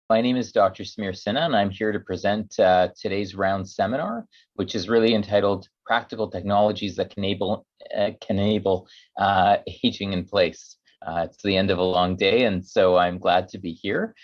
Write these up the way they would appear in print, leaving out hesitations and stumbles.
My name is Dr. Samir Sinha, and I'm here to present today's round seminar, which is really entitled Practical Technologies that can enable aging in place. It's the end of a long day, and so I'm glad to be here.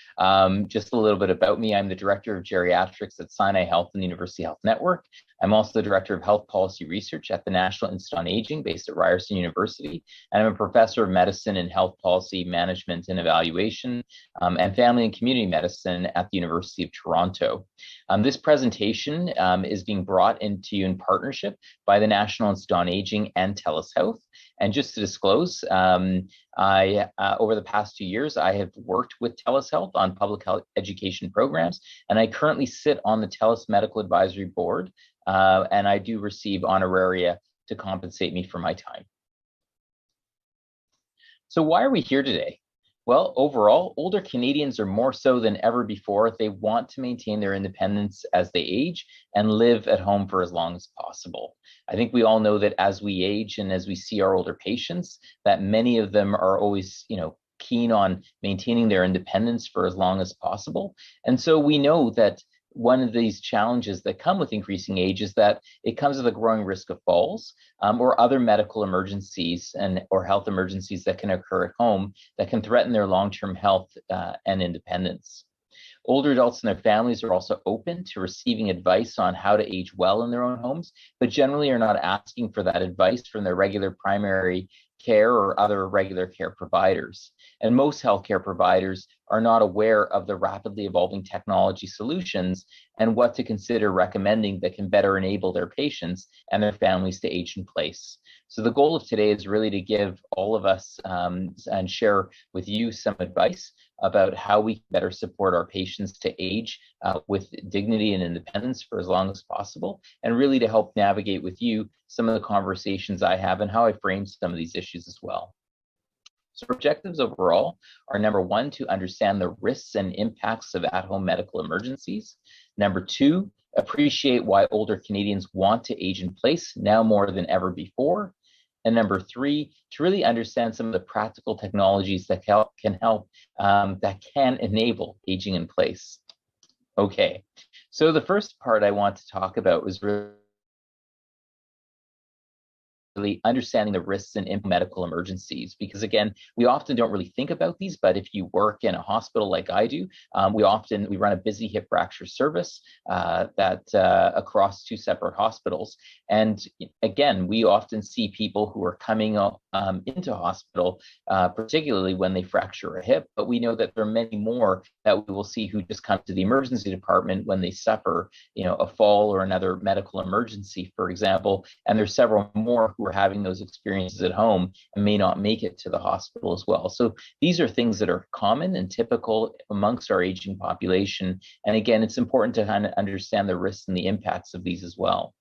Just a little bit about me. I'm the Director of Geriatrics at Sinai Health and the University Health Network. I'm also the Director of Health Policy Research at the National Institute on Aging based at Ryerson University. And I'm a Professor of Medicine and Health Policy Management and Evaluation and Family and Community Medicine at the University of Toronto. This presentation is being brought into you in partnership by the National Institute on Aging and TELUS Health. And just to disclose, over the past 2 years, I have worked with TELUS Health on public health education programs, and I currently sit on the TELUS Medical Advisory Board, and I do receive honoraria to compensate me for my time. So why are we here today? Well, overall, older Canadians are more so than ever before. They want to maintain their independence as they age and live at home for as long as possible. I think we all know that as we age and as we see our older patients, that many of them are always, keen on maintaining their independence for as long as possible. And so we know that one of these challenges that come with increasing age is that it comes with a growing risk of falls or other medical emergencies or health emergencies that can occur at home that can threaten their long-term health and independence. Older adults and their families are also open to receiving advice on how to age well in their own homes, but generally are not asking for that advice from their regular primary care or other regular care providers. And most healthcare providers are not aware of the rapidly evolving technology solutions and what to consider recommending that can better enable their patients and their families to age in place. So the goal of today is really to give all of us and share with you some advice about how we can better support our patients to age with dignity and independence for as long as possible, and really to help navigate with you some of the conversations I have and how I frame some of these issues as well. So objectives overall are, number one, to understand the risks and impacts of at-home medical emergencies. Number two, appreciate why older Canadians want to age in place now more than ever before. And number three, to really understand some of the practical technologies that can enable aging in place. Okay, so the first part I want to talk about was really understanding the risks in medical emergencies, because again, we often don't really think about these, but if you work in a hospital like I do, we run a busy hip fracture service across two separate hospitals. And again, we often see people who are coming into hospital, particularly when they fracture a hip, but we know that there are many more that we will see who just come to the emergency department when they suffer, a fall or another medical emergency, for example, and there's several more who are having those experiences at home and may not make it to the hospital as well. So these are things that are common and typical amongst our aging population. And again, it's important to kind of understand the risks and the impacts of these as well.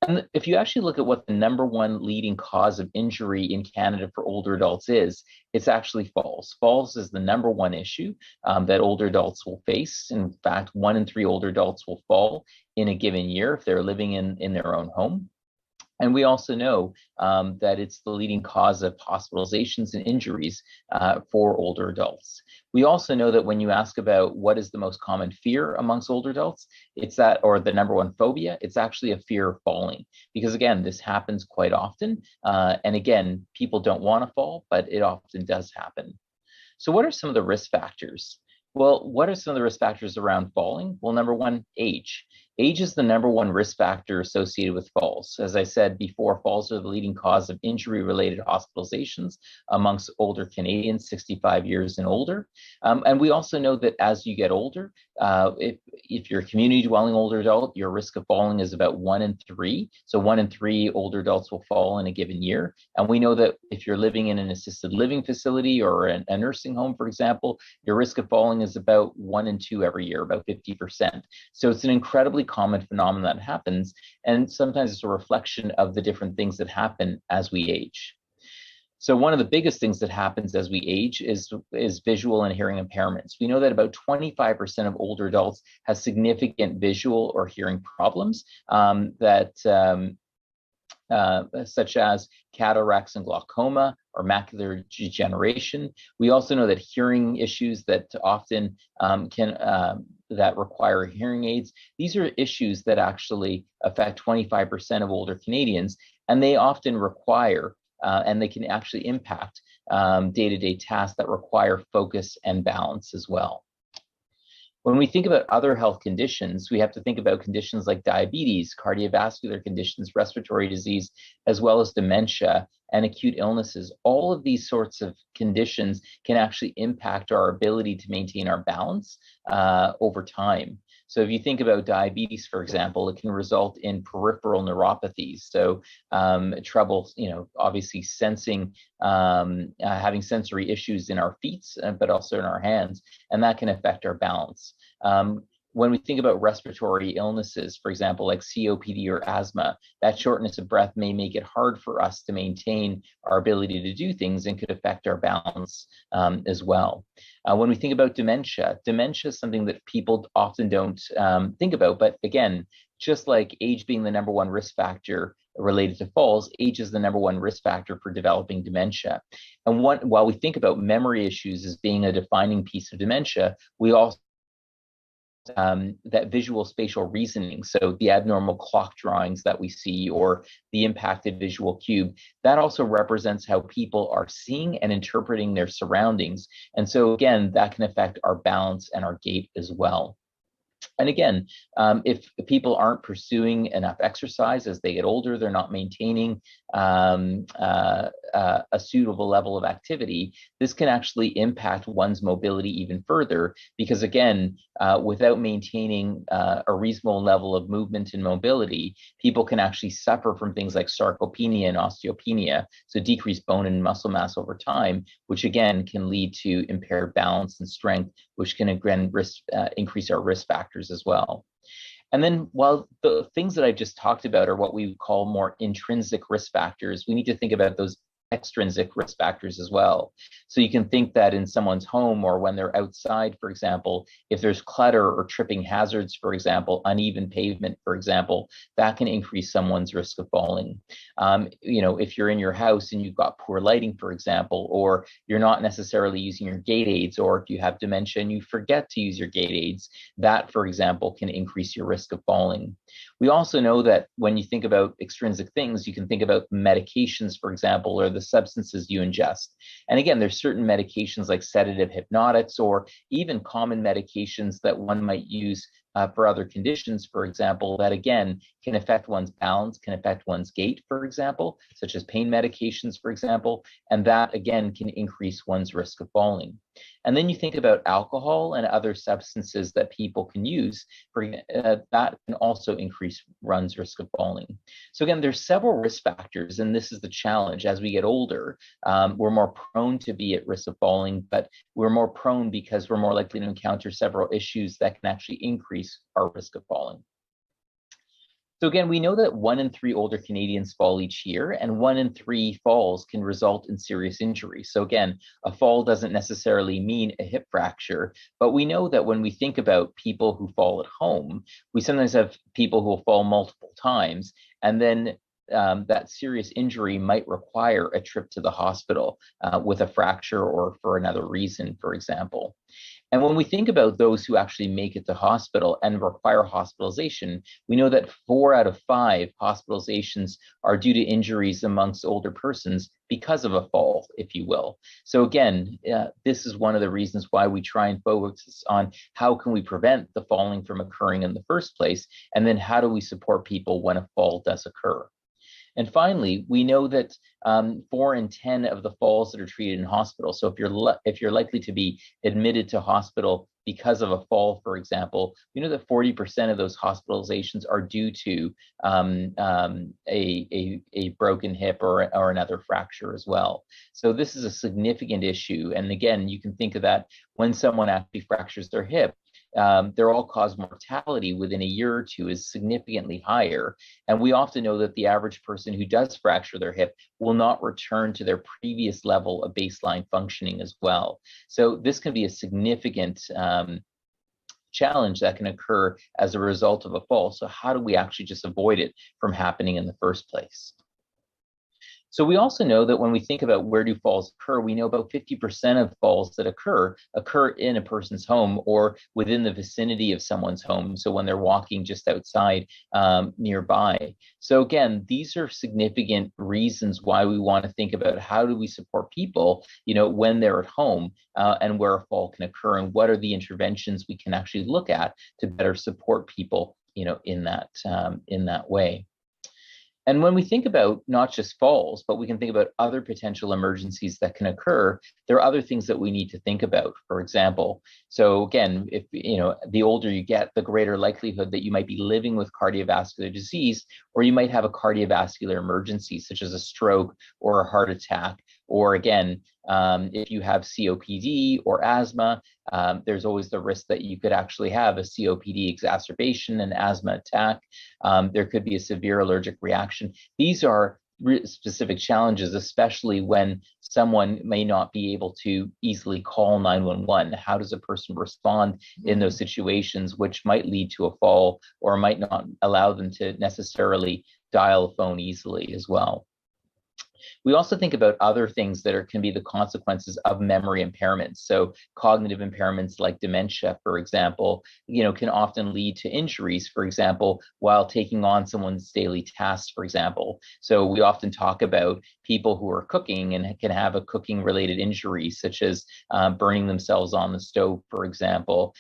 And if you actually look at what the number one leading cause of injury in Canada for older adults is, it's actually falls. Falls is the number one issue that older adults will face. In fact, 1 in 3 older adults will fall in a given year if they're living in their own home. And we also know that it's the leading cause of hospitalizations and injuries for older adults. We also know that when you ask about what is the most common fear amongst older adults, it's that, or the number one phobia, it's actually a fear of falling. Because again, this happens quite often. And again, people don't want to fall, but it often does happen. So what are some of the risk factors? Well, what are some of the risk factors around falling? Well, number one, age. Age is the number one risk factor associated with falls. As I said before, falls are the leading cause of injury-related hospitalizations amongst older Canadians, 65 years and older. And we also know that as you get older, if you're a community-dwelling older adult, your risk of falling is about 1 in 3. So 1 in 3 older adults will fall in a given year. And we know that if you're living in an assisted living facility or a nursing home, for example, your risk of falling is about 1 in 2 every year, about 50%. So it's an incredibly common phenomenon that happens, and sometimes it's a reflection of the different things that happen as we age. So one of the biggest things that happens as we age is visual and hearing impairments. We know that about 25% of older adults have significant visual or hearing problems such as cataracts and glaucoma, or macular degeneration. We also know that hearing issues that often that require hearing aids, these are issues that actually affect 25% of older Canadians, and they often require and they can actually impact day-to-day tasks that require focus and balance as well. When we think about other health conditions, we have to think about conditions like diabetes, cardiovascular conditions, respiratory disease, as well as dementia and acute illnesses. All of these sorts of conditions can actually impact our ability to maintain our balance over time. So if you think about diabetes, for example, it can result in peripheral neuropathies. So trouble, obviously sensing, having sensory issues in our feet, but also in our hands, and that can affect our balance. When we think about respiratory illnesses, for example, like COPD or asthma, that shortness of breath may make it hard for us to maintain our ability to do things and could affect our balance as well. When we think about dementia is something that people often don't think about, but again, just like age being the number one risk factor related to falls, age is the number one risk factor for developing dementia. And while we think about memory issues as being a defining piece of dementia, we also that visual spatial reasoning, so the abnormal clock drawings that we see or the impacted visual cube, that also represents how people are seeing and interpreting their surroundings. And so again, that can affect our balance and our gait as well. And again, if people aren't pursuing enough exercise as they get older, they're not maintaining a suitable level of activity, this can actually impact one's mobility even further, because again, without maintaining a reasonable level of movement and mobility, people can actually suffer from things like sarcopenia and osteopenia, so decreased bone and muscle mass over time, which again can lead to impaired balance and strength, which can again increase our risk factors as well. And then while the things that I just talked about are what we call more intrinsic risk factors, we need to think about those extrinsic risk factors as well. So you can think that in someone's home or when they're outside, for example, if there's clutter or tripping hazards, for example, uneven pavement, for example, that can increase someone's risk of falling. If you're in your house and you've got poor lighting, for example, or you're not necessarily using your gait aids, or if you have dementia and you forget to use your gait aids, that, for example, can increase your risk of falling. We also know that when you think about extrinsic things, you can think about medications, for example, or the substances you ingest. And again, there's certain medications like sedative hypnotics or even common medications that one might use for other conditions, for example, that again can affect one's balance, can affect one's gait, for example, such as pain medications, for example, and that again can increase one's risk of falling. And then you think about alcohol and other substances that people can use, that can also increase one's risk of falling. So again, there's several risk factors, and this is the challenge. As we get older, we're more prone to be at risk of falling, but we're more prone because we're more likely to encounter several issues that can actually increase our risk of falling. So again, we know that 1 in 3 older Canadians fall each year, and 1 in 3 falls can result in serious injury. So again, a fall doesn't necessarily mean a hip fracture, but we know that when we think about people who fall at home, we sometimes have people who will fall multiple times, and then that serious injury might require a trip to the hospital with a fracture or for another reason, for example. And when we think about those who actually make it to hospital and require hospitalization, we know that 4 out of 5 hospitalizations are due to injuries amongst older persons because of a fall, if you will. So again, this is one of the reasons why we try and focus on how can we prevent the falling from occurring in the first place, and then how do we support people when a fall does occur. And finally, we know that 4 in 10 of the falls that are treated in hospital, so if you're likely to be admitted to hospital because of a fall, for example, we know that 40% of those hospitalizations are due to a broken hip or another fracture as well. So this is a significant issue. And again, you can think of that when someone actually fractures their hip. Their all-cause mortality within a year or two is significantly higher. And we often know that the average person who does fracture their hip will not return to their previous level of baseline functioning as well. So this can be a significant challenge that can occur as a result of a fall. So how do we actually just avoid it from happening in the first place? So we also know that when we think about where do falls occur, we know about 50% of falls that occur in a person's home or within the vicinity of someone's home. So when they're walking just outside nearby. So again, these are significant reasons why we want to think about how do we support people, when they're at home and where a fall can occur, and what are the interventions we can actually look at to better support people, in that way. And when we think about not just falls, but we can think about other potential emergencies that can occur, there are other things that we need to think about. For example, so again, if the older you get, the greater likelihood that you might be living with cardiovascular disease, or you might have a cardiovascular emergency, such as a stroke or a heart attack. Or again, if you have COPD or asthma, there's always the risk that you could actually have a COPD exacerbation, an asthma attack. There could be a severe allergic reaction. These are specific challenges, especially when someone may not be able to easily call 911. How does a person respond in those situations, which might lead to a fall or might not allow them to necessarily dial a phone easily as well? We also think about other things that can be the consequences of memory impairments. So cognitive impairments like dementia, for example, can often lead to injuries, for example, while taking on someone's daily tasks, for example. So we often talk about people who are cooking and can have a cooking related injury, such as burning themselves on the stove, for example.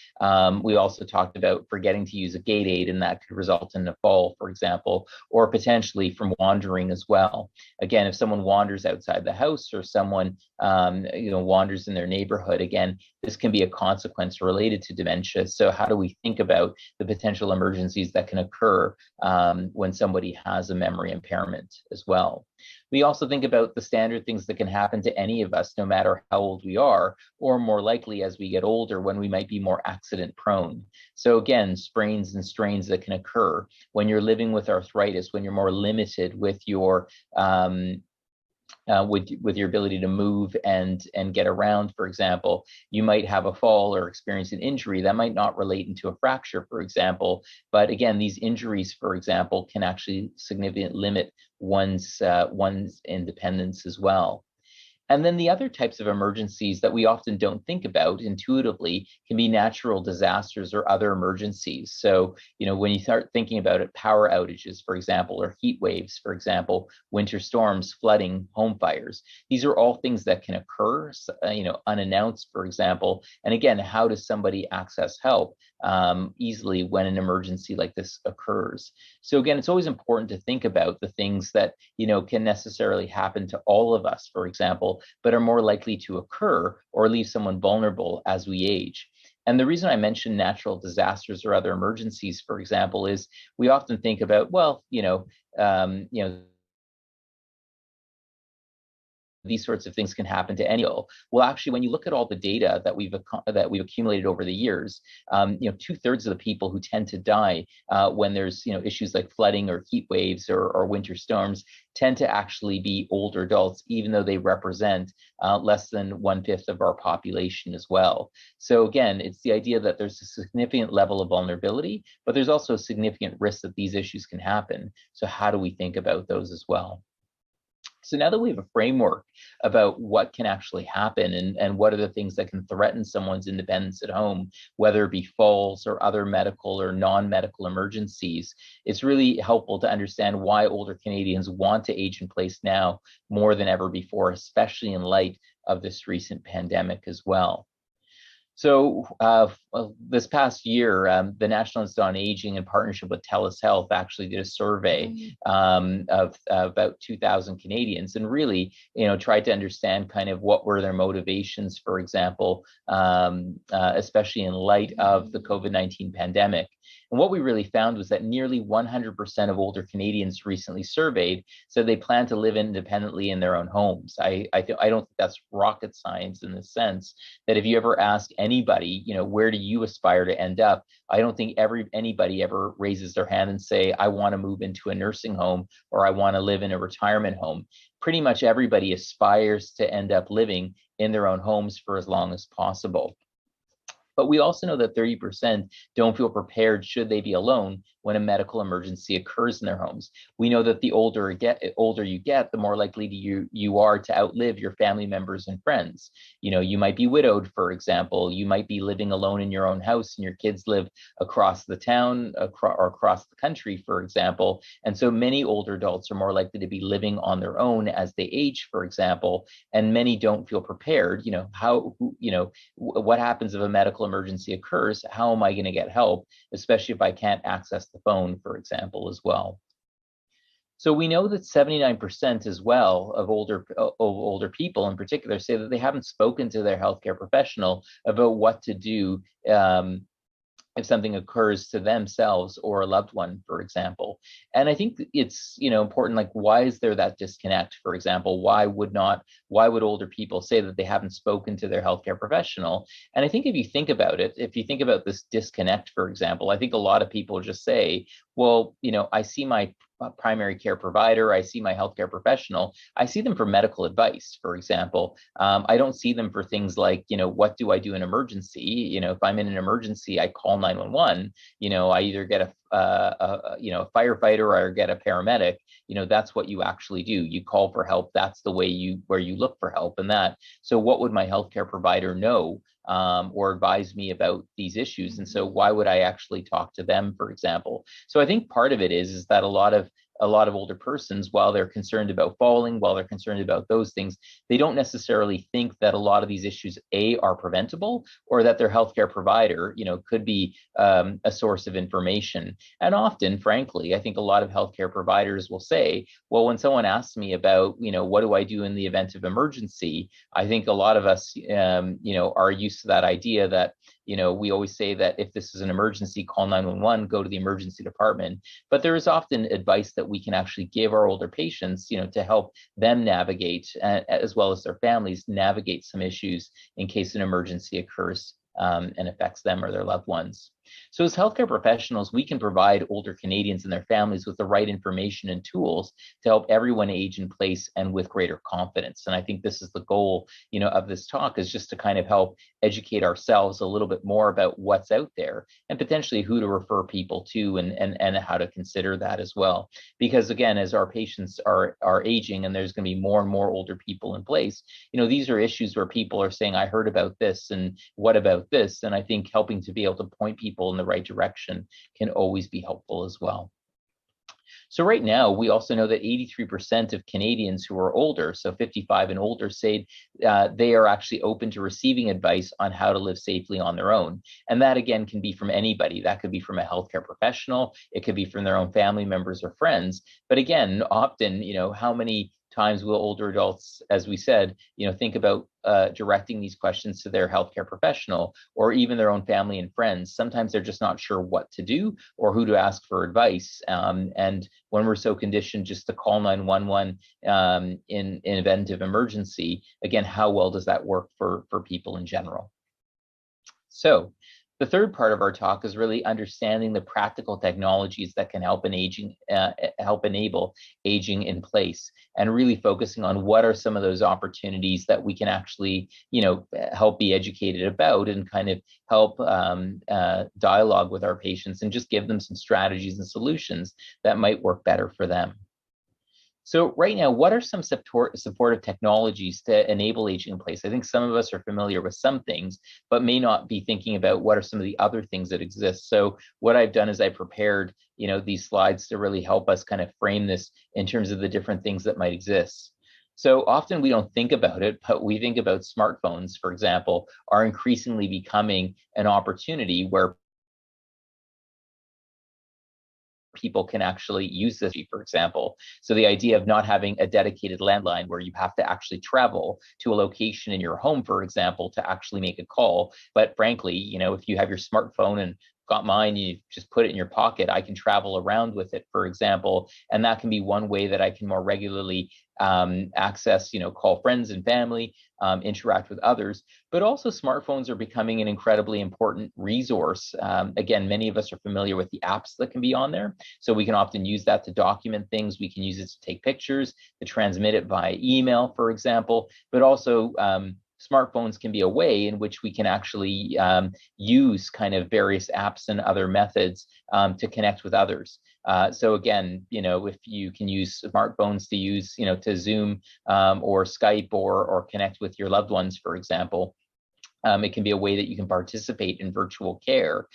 We also talked about forgetting to use a gate aid, and that could result in a fall, for example, or potentially from wandering as well. Again, if someone wanders outside the house, or someone wanders in their neighborhood, again, this can be a consequence related to dementia. So how do we think about the potential emergencies that can occur when somebody has a memory impairment as well? We also think about the standard things that can happen to any of us, no matter how old we are, or more likely as we get older, when we might be more accident prone. So again, sprains and strains that can occur when you're living with arthritis, when you're more limited with your with your ability to move and get around, for example. You might have a fall or experience an injury that might not relate into a fracture, for example. But again, these injuries, for example, can actually significantly limit one's independence as well. And then the other types of emergencies that we often don't think about intuitively can be natural disasters or other emergencies. So, when you start thinking about it, power outages, for example, or heat waves, for example, winter storms, flooding, home fires. These are all things that can occur, unannounced, for example. And again, how does somebody access help easily when an emergency like this occurs? So again, it's always important to think about the things that, can necessarily happen to all of us, for example, but are more likely to occur or leave someone vulnerable as we age. And the reason I mention natural disasters or other emergencies, for example, is we often think about, these sorts of things can happen to any. Well, actually, when you look at all the data that we've accumulated over the years, 2/3 of the people who tend to die when there's issues like flooding or heat waves or winter storms tend to actually be older adults, even though they represent less than 1/5 of our population as well. So again, it's the idea that there's a significant level of vulnerability, but there's also a significant risk that these issues can happen. So how do we think about those as well? So now that we have a framework about what can actually happen and what are the things that can threaten someone's independence at home, whether it be falls or other medical or non-medical emergencies, it's really helpful to understand why older Canadians want to age in place now more than ever before, especially in light of this recent pandemic as well. So this past year, the National Institute on Aging, in partnership with TELUS Health, actually did a survey of about 2,000 Canadians, and really, tried to understand kind of what were their motivations, for example, especially in light of the COVID-19 pandemic. And what we really found was that nearly 100% of older Canadians recently surveyed said they plan to live independently in their own homes. I don't think that's rocket science, in the sense that if you ever ask anybody, where do you aspire to end up? I don't think anybody ever raises their hand and say, I want to move into a nursing home, or I want to live in a retirement home. Pretty much everybody aspires to end up living in their own homes for as long as possible. But we also know that 30% don't feel prepared should they be alone when a medical emergency occurs in their homes. We know that the older you get, the more likely you are to outlive your family members and friends. You might be widowed, for example. You might be living alone in your own house and your kids live across the town or across the country, for example. And so many older adults are more likely to be living on their own as they age, for example, and many don't feel prepared. What happens if a medical emergency occurs? How am I going to get help, especially if I can't access the phone, for example, as well? So we know that 79% as well of older people in particular say that they haven't spoken to their healthcare professional about what to do if something occurs to themselves or a loved one, for example. And I think it's important, like, why is there that disconnect? For example, why would older people say that they haven't spoken to their healthcare professional? And I think if you think about this disconnect, for example, I think a lot of people just say, well, I see my primary care provider, I see my healthcare professional, I see them for medical advice, for example. I don't see them for things like, what do I do in emergency? If I'm in an emergency, I call 911. I either get a firefighter or I get a paramedic. That's what you actually do. You call for help. That's the way where you look for help in that. So what would my healthcare provider know or advise me about these issues? And so why would I actually talk to them, for example? So I think part of it is that a lot of older persons, while they're concerned about falling, while they're concerned about those things, they don't necessarily think that a lot of these issues, are preventable, or that their healthcare provider, could be a source of information. And often, frankly, I think a lot of healthcare providers will say, well, when someone asks me about, what do I do in the event of emergency, I think a lot of us, are used to that idea that, we always say that if this is an emergency, call 911, go to the emergency department. But there is often advice that we can actually give our older patients, to help them navigate, as well as their families navigate some issues in case an emergency occurs and affects them or their loved ones. So as healthcare professionals, we can provide older Canadians and their families with the right information and tools to help everyone age in place and with greater confidence. And I think this is the goal, of this talk, is just to kind of help educate ourselves a little bit more about what's out there and potentially who to refer people to and how to consider that as well. Because again, as our patients are aging and there's going to be more and more older people in place, these are issues where people are saying, I heard about this and what about this? And I think helping to be able to point people in the right direction can always be helpful as well. So right now, we also know that 83% of Canadians who are older, so 55 and older, say they are actually open to receiving advice on how to live safely on their own. And that, again, can be from anybody. That could be from a healthcare professional. It could be from their own family members or friends. But again, often, how many times will older adults, as we said, think about directing these questions to their healthcare professional or even their own family and friends? Sometimes they're just not sure what to do or who to ask for advice. And when we're so conditioned just to call 911 in event of emergency, again, how well does that work for people in general? So the third part of our talk is really understanding the practical technologies that can help enable aging in place, and really focusing on what are some of those opportunities that we can actually, help be educated about and kind of help dialogue with our patients and just give them some strategies and solutions that might work better for them. So right now, what are some supportive technologies to enable aging in place? I think some of us are familiar with some things, but may not be thinking about what are some of the other things that exist. So what I've done is I prepared, these slides to really help us kind of frame this in terms of the different things that might exist. So often we don't think about it, but we think about smartphones, for example, are increasingly becoming an opportunity where people can actually use this, for example. So the idea of not having a dedicated landline where you have to actually travel to a location in your home, for example, to actually make a call. But frankly, if you have your smartphone and got mine, you just put it in your pocket, I can travel around with it, for example. And that can be one way that I can more regularly access, call friends and family, interact with others. But also smartphones are becoming an incredibly important resource. Again, many of us are familiar with the apps that can be on there. So we can often use that to document things. We can use it to take pictures, to transmit it via email, for example, but also smartphones can be a way in which we can actually use kind of various apps and other methods to connect with others. So again, if you can use smartphones to use, to Zoom or Skype or connect with your loved ones, for example, it can be a way that you can participate in virtual care.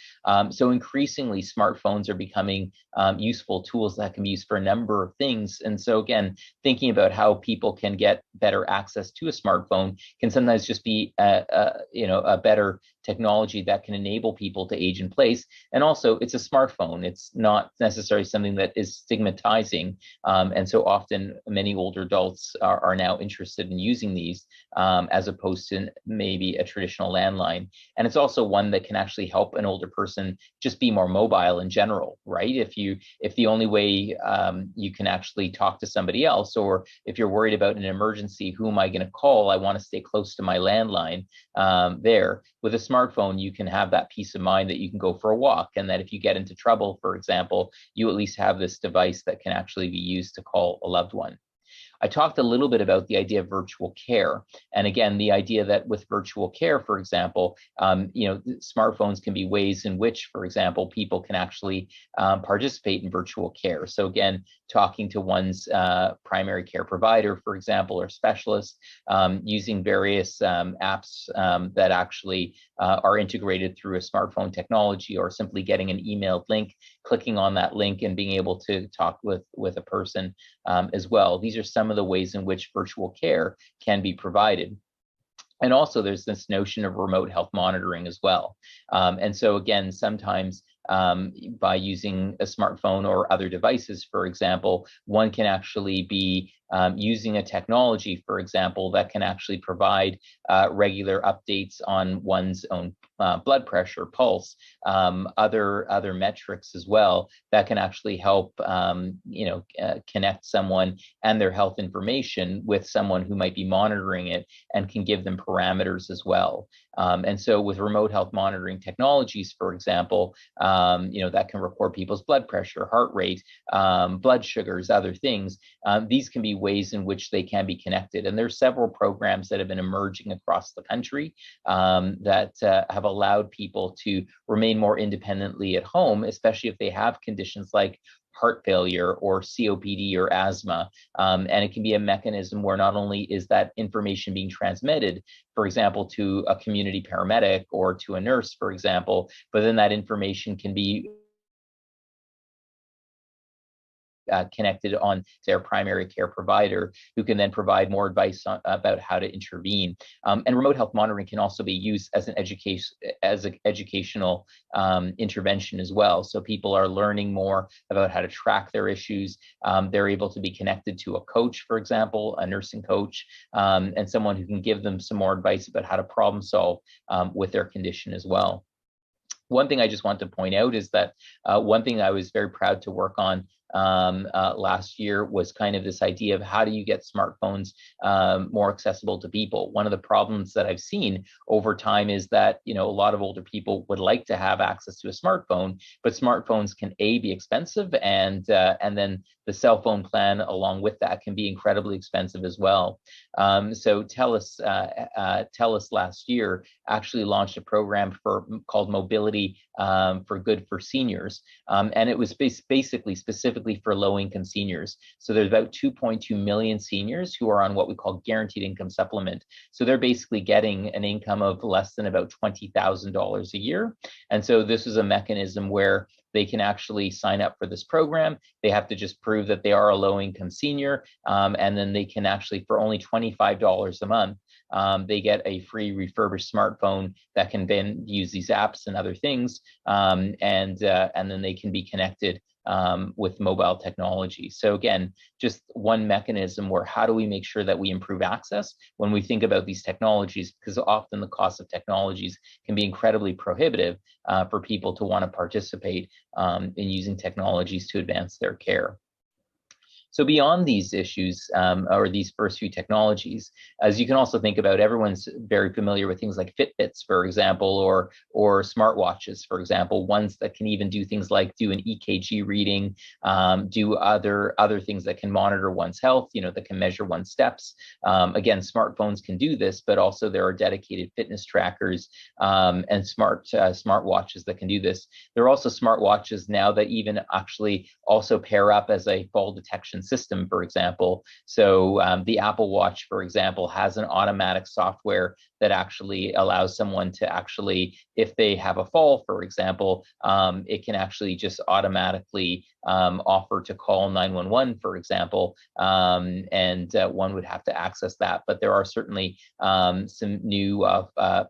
So increasingly, smartphones are becoming useful tools that can be used for a number of things. And so again, thinking about how people can get better access to a smartphone can sometimes just be a better technology that can enable people to age in place. And also, it's a smartphone. It's not necessarily something that is stigmatizing. And so often, many older adults are now interested in using these as opposed to maybe a traditional landline. And it's also one that can actually help an older person just be more mobile in general, right? If the only way you can actually talk to somebody else, or if you're worried about an emergency, who am I going to call? I want to stay close to my landline there. With a smartphone, you can have that peace of mind that you can go for a walk, and that if you get into trouble, for example, you at least have this device that can actually be used to call a loved one. I talked a little bit about the idea of virtual care. And again, the idea that with virtual care, for example, smartphones can be ways in which, for example, people can actually participate in virtual care. So again, talking to one's primary care provider, for example, or specialist, using various apps that actually are integrated through a smartphone technology, or simply getting an emailed link, clicking on that link and being able to talk with a person as well. These are some of the ways in which virtual care can be provided. And also there's this notion of remote health monitoring as well. And so again, sometimes by using a smartphone or other devices, for example, one can actually be using a technology, for example, that can actually provide regular updates on one's own blood pressure, pulse, other metrics as well, that can actually help connect someone and their health information with someone who might be monitoring it, and can give them parameters as well. And so with remote health monitoring technologies, for example, that can record people's blood pressure, heart rate, blood sugars, other things. These can be ways in which they can be connected. And there's several programs that have been emerging across the country that have allowed people to remain more independently at home, especially if they have conditions like heart failure or COPD or asthma. And it can be a mechanism where not only is that information being transmitted, for example, to a community paramedic or to a nurse, for example, but then that information can be connected on their primary care provider, who can then provide more advice about how to intervene. And remote health monitoring can also be used as an educational intervention as well. So people are learning more about how to track their issues. They're able to be connected to a coach, for example, a nursing coach, and someone who can give them some more advice about how to problem solve with their condition as well. One thing I just want to point out is that one thing I was very proud to work on last year was kind of this idea of how do you get smartphones more accessible to people. One of the problems that I've seen over time is that a lot of older people would like to have access to a smartphone, but smartphones can be expensive, and then the cell phone plan along with that can be incredibly expensive as well. So TELUS last year actually launched a program called Mobility for Good for Seniors, and it was basically specifically for low-income seniors. So there's about 2.2 million seniors who are on what we call guaranteed income supplement. So they're basically getting an income of less than about $20,000 a year. And so this is a mechanism where they can actually sign up for this program. They have to just prove that they are a low-income senior, and then they can actually, for only $25 a month, they get a free refurbished smartphone that can then use these apps and other things, and then they can be connected with mobile technology. So again, just one mechanism where how do we make sure that we improve access when we think about these technologies, because often the cost of technologies can be incredibly prohibitive for people to want to participate in using technologies to advance their care. So beyond these issues, or these first few technologies, as you can also think about, everyone's very familiar with things like Fitbits, for example, or smartwatches, for example, ones that can even do things like do an EKG reading, do other things that can monitor one's health, that can measure one's steps. Again, smartphones can do this, but also there are dedicated fitness trackers and smartwatches that can do this. There are also smartwatches now that even actually also pair up as a fall detection system, for example. So the Apple Watch, for example, has an automatic software that actually allows someone to actually, if they have a fall, for example, it can actually just automatically offer to call 911, for example, and one would have to access that. But there are certainly some new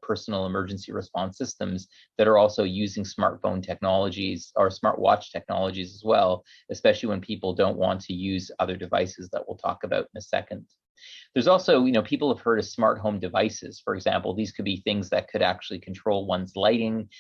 personal emergency response systems that are also using smartphone technologies or smartwatch technologies as well, especially when people don't want to use other devices that we'll talk about in a second. There's also, people have heard of smart home devices. For example, these could be things that could actually control one's lighting,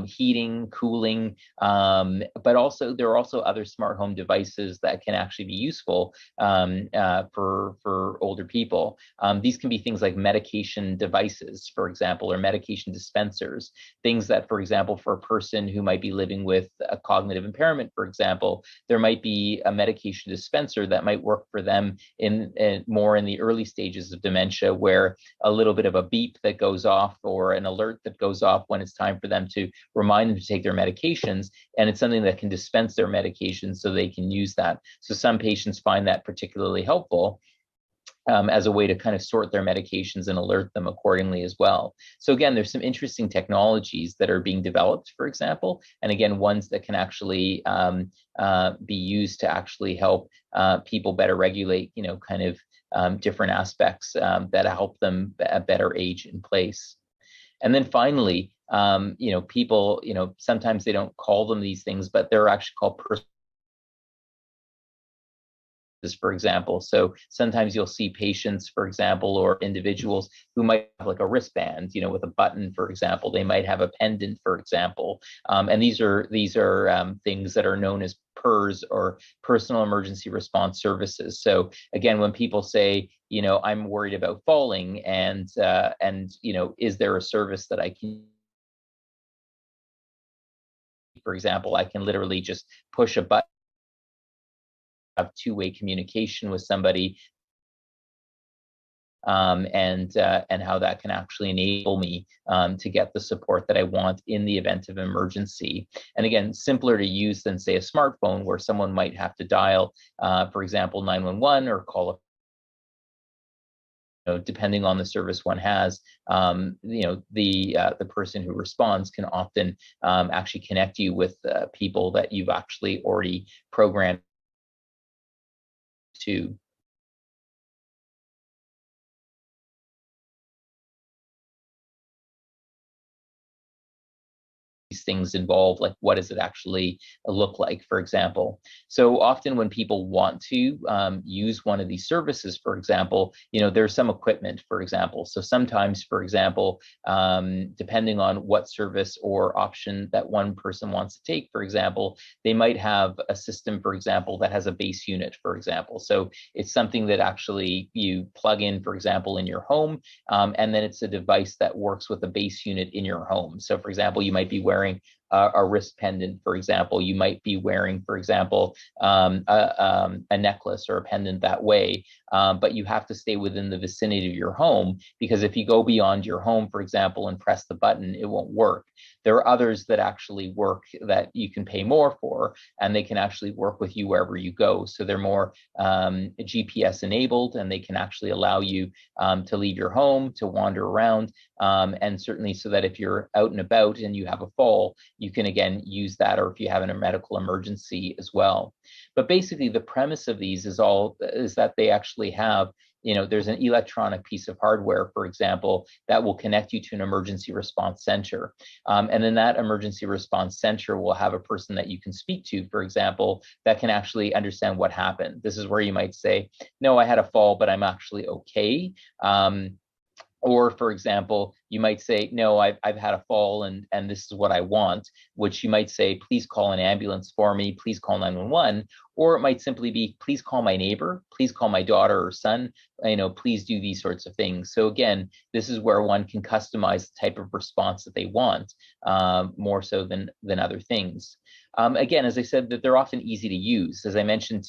heating, cooling, but also there are also other smart home devices that can actually be useful for older people. These can be things like medication devices, for example, or medication dispensers, things that, for example, for a person who might be living with a cognitive impairment, for example, there might be a medication dispenser that might work for them in more in the early stages of dementia, where a little bit of a beep that goes off or an alert that goes off when it's time for them to remind them to take their medications, and it's something that can dispense their medications so they can use that. So some patients find that particularly helpful as a way to kind of sort their medications and alert them accordingly as well. So again, there's some interesting technologies that are being developed, for example, and again, ones that can actually be used to actually help people better regulate, kind of different aspects that help them better age in place. And then finally, people, sometimes they don't call them these things, but they're actually called for example. So sometimes you'll see patients, for example, or individuals who might have like a wristband, with a button, for example. They might have a pendant, for example. And these are things that are known as PERS, or personal emergency response services. So again, when people say, I'm worried about falling, and is there a service that I can, for example, I can literally just push a button, have two-way communication with somebody, and how that can actually enable me to get the support that I want in the event of emergency. And again, simpler to use than, say, a smartphone, where someone might have to dial, for example, 911, or call depending on the service one has, the person who responds can often actually connect you with people that you've actually already programmed to. Things involved, like what does it actually look like, for example. So often when people want to use one of these services, for example, there's some equipment, for example. So sometimes, for example, depending on what service or option that one person wants to take, for example, they might have a system, for example, that has a base unit, for example. So it's something that actually you plug in, for example, in your home, and then it's a device that works with a base unit in your home. So for example, you might be wearing a wrist pendant, for example. You might be wearing, for example, a necklace or a pendant that way, but you have to stay within the vicinity of your home, because if you go beyond your home, for example, and press the button, it won't work. There are others that actually work that you can pay more for, and they can actually work with you wherever you go. So they're more GPS enabled, and they can actually allow you to leave your home, to wander around, and certainly so that if you're out and about and you have a fall, you can again use that, or if you have a medical emergency as well. But basically the premise of these is that they actually have, there's an electronic piece of hardware, for example, that will connect you to an emergency response center. And then that emergency response center will have a person that you can speak to, for example, that can actually understand what happened. This is where you might say, no, I had a fall, but I'm actually okay. Or, for example, you might say, no, I've had a fall and this is what I want, which you might say, please call an ambulance for me, please call 911. Or it might simply be, please call my neighbor, please call my daughter or son, please do these sorts of things. So again, this is where one can customize the type of response that they want, more so than other things. Again, as I said, that they're often easy to use. As I mentioned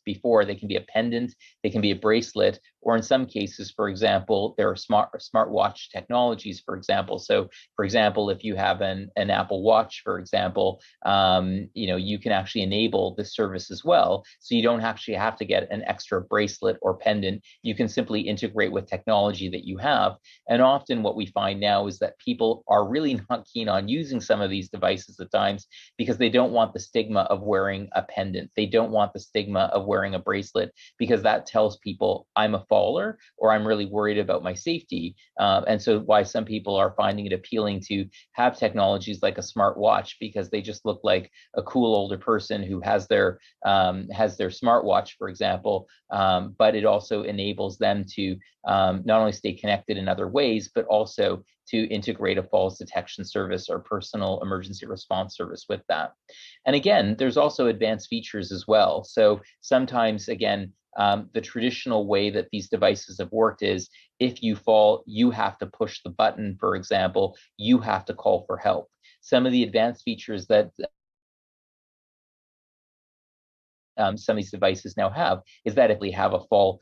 before, they can be a pendant, they can be a bracelet, or in some cases, for example, there are smartwatch technologies, for example. So, for example, if you have an Apple Watch, for example, you can actually enable this service as well. So you don't actually have to get an extra bracelet or pendant. You can simply integrate with technology that you have. And often what we find now is that people are really not keen on using some of these devices at times because they don't want the stigma of wearing a pendant. They don't want the stigma of wearing a bracelet because that tells people I'm a faller or I'm really worried about my safety. And so why some people are finding it appealing to have technologies like a smart watch because they just look like a cool older person who has their smartwatch, for example, but it also enables them to not only stay connected in other ways, but also to integrate a falls detection service or personal emergency response service with that. And again, there's also advanced features as well. So sometimes, again, the traditional way that these devices have worked is if you fall, you have to push the button, for example, you have to call for help. Some of the advanced features that some of these devices now have is that if we have a fall,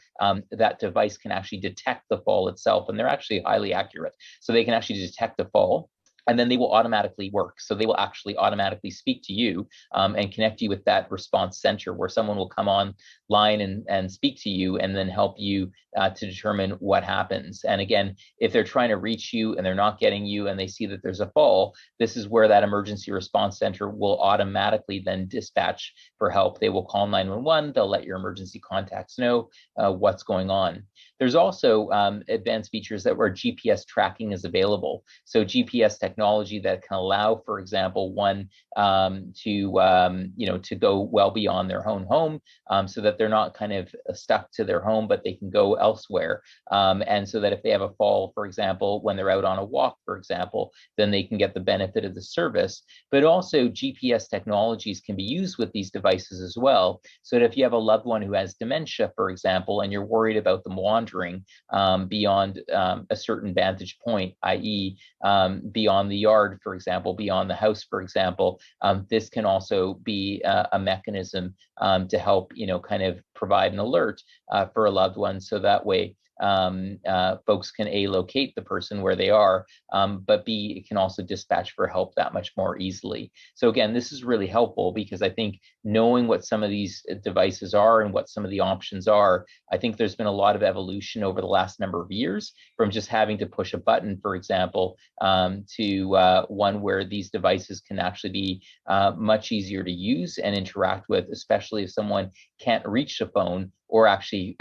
that device can actually detect the fall itself, and they're actually highly accurate. So they can actually detect the fall, and then they will automatically work. So they will actually automatically speak to you and connect you with that response center where someone will come online and speak to you and then help you to determine what happens. And again, if they're trying to reach you and they're not getting you and they see that there's a fall, this is where that emergency response center will automatically then dispatch for help. They will call 911. They'll let your emergency contacts know what's going on. There's also advanced features where GPS tracking is available. So GPS technology that can allow, for example, one to go well beyond their own home, so that they're not kind of stuck to their home, but they can go elsewhere. And so that if they have a fall, for example, when they're out on a walk, for example, then they can get the benefit of the service. But also GPS technologies can be used with these devices as well. So that if you have a loved one who has dementia, for example, and you're worried about them wandering beyond a certain vantage point, i.e. Beyond the yard, for example, beyond the house, for example, this can also be a mechanism to help, kind of provide an alert for a loved one. So that way, folks can A, locate the person where they are, but B, it can also dispatch for help that much more easily. So again, this is really helpful because I think knowing what some of these devices are and what some of the options are, I think there's been a lot of evolution over the last number of years from just having to push a button, for example, to one where these devices can actually be much easier to use and interact with, especially if someone can't reach the phone or actually